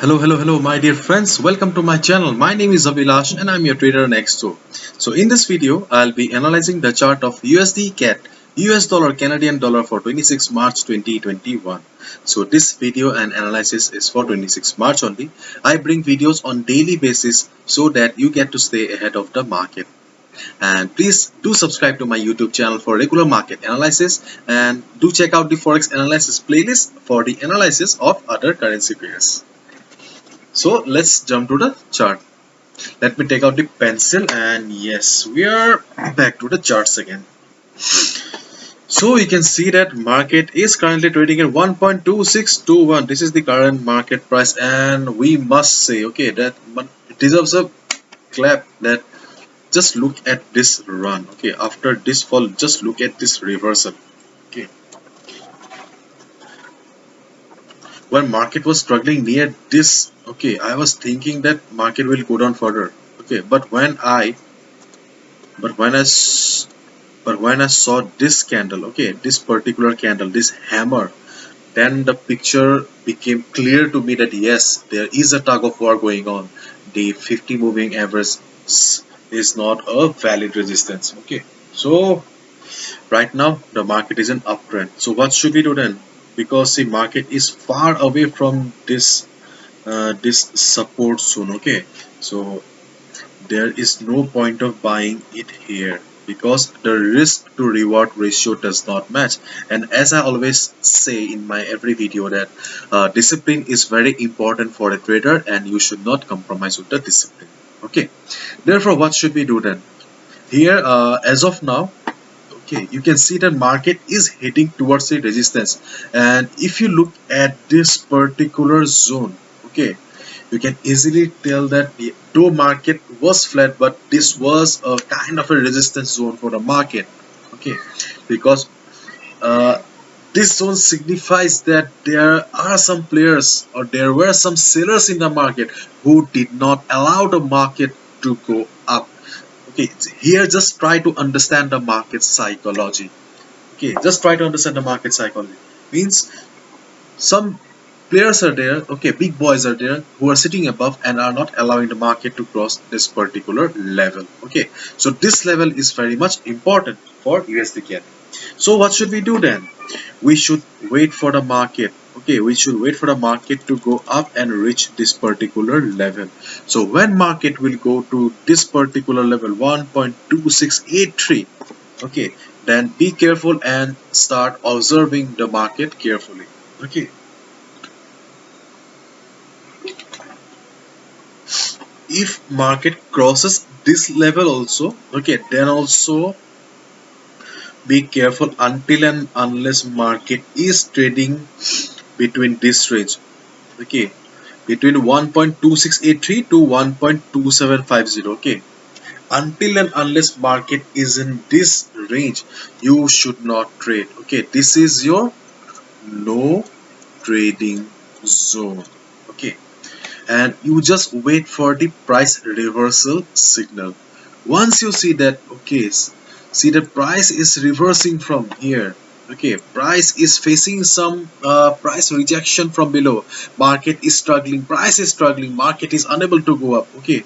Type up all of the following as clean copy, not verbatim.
Hello, my dear friends. Welcome to my channel. My name is Abhilash and I'm your trader next door. So in this video, I'll be analyzing the chart of USD CAD, US dollar Canadian dollar for 26 March 2021. So this video and analysis is for 26 March only. I bring videos on daily basis so that you get to stay ahead of the market. And please do subscribe to my YouTube channel for regular market analysis and do check out the Forex analysis playlist for the analysis of other currency pairs. So let's jump to the chart. Let me take out the pencil and yes, we are back to the charts again. So you can see that market is currently trading at 1.2621. This is the current market price and we must say okay that it deserves a clap. That just look at this run. Okay, after this fall, just look at this reversal. Okay, when market was struggling near this, okay, I was thinking that market will go down further. Okay, but when I but when I saw this candle, okay, this particular candle, this hammer, then the picture became clear to me that yes, there is a tug of war going on. The 50 moving average is not a valid resistance. Okay, so right now the market is an uptrend. So what should we do then? Because the market is far away from this support zone. Okay, so there is no point of buying it here because the risk to reward ratio does not match. And as I always say in my every video that discipline is very important for a trader and you should not compromise with the discipline. Okay, therefore what should we do then? Here as of now, okay, you can see that market is heading towards the resistance, and if you look at this particular zone, okay, you can easily tell that the though market was flat, but this was a kind of a resistance zone for the market. Okay, because uh, this zone signifies that there are some players or there were some sellers in the market who did not allow the market to go up. Okay, here just try to understand the market psychology. Okay, just try to understand the market psychology. Means some players are there, okay, big boys are there who are sitting above and are not allowing the market to cross this particular level. Okay, so this level is very much important for USD So what should we do then? We should wait for the market. Okay, we should wait for the market to go up and reach this particular level. So when market will go to this particular level 1.2683, okay, then be careful and start observing the market carefully. Okay, if market crosses this level also, okay, then also be careful until and unless market is trading between this range, okay, between 1.2683 to 1.2750. okay, until and unless market is in this range you should not trade. Okay, this is your no trading zone. Okay, and you just wait for the price reversal signal. Once you see that, okay, see the price is reversing from here, okay, price is facing some price rejection from below, market is struggling, price is struggling, market is unable to go up. Okay,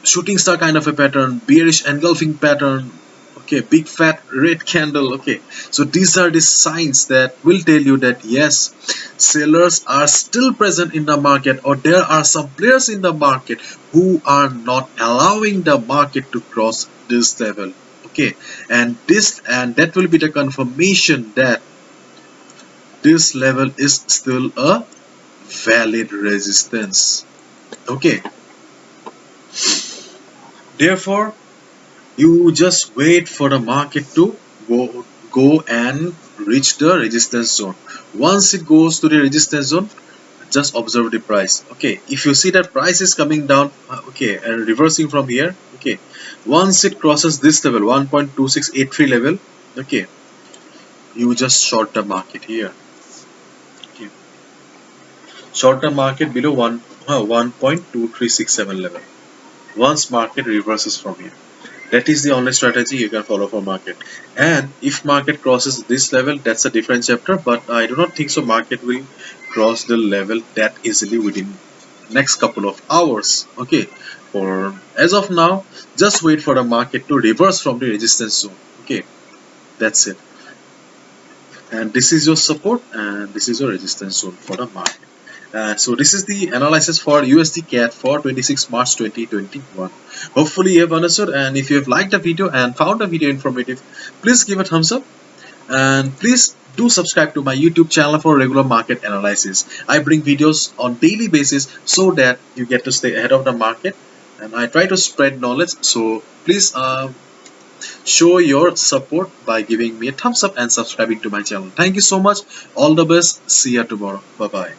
shooting star kind of a pattern, bearish engulfing pattern, okay, big fat red candle. Okay, so these are the signs that will tell you that yes, sellers are still present in the market, or there are some players in the market who are not allowing the market to cross this level. Okay, and that will be the confirmation that this level is still a valid resistance. Okay, therefore you just wait for the market to go and reach the resistance zone. Once it goes to the resistance zone, just observe the price. Okay, if you see that price is coming down, okay, and reversing from here, okay, once it crosses this level 1.2683 level, okay, you just short the market here. Okay, short the market below 1.2367 level once market reverses from here. That is the only strategy you can follow for market. And if market crosses this level, that's a different chapter. But I do not think so. Market will cross the level that easily within next couple of hours. Okay. For as of now, just wait for the market to reverse from the resistance zone. Okay. That's it. And this is your support and this is your resistance zone for the market. So this is the analysis for USD CAD for 26 March 2021. Hopefully you have understood, and if you have liked the video and found the video informative, please give a thumbs up and please do subscribe to my YouTube channel for regular market analysis. I bring videos on daily basis so that you get to stay ahead of the market, and I try to spread knowledge. So please show your support by giving me a thumbs up and subscribing to my channel. Thank you so much. All the best. See you tomorrow. Bye bye.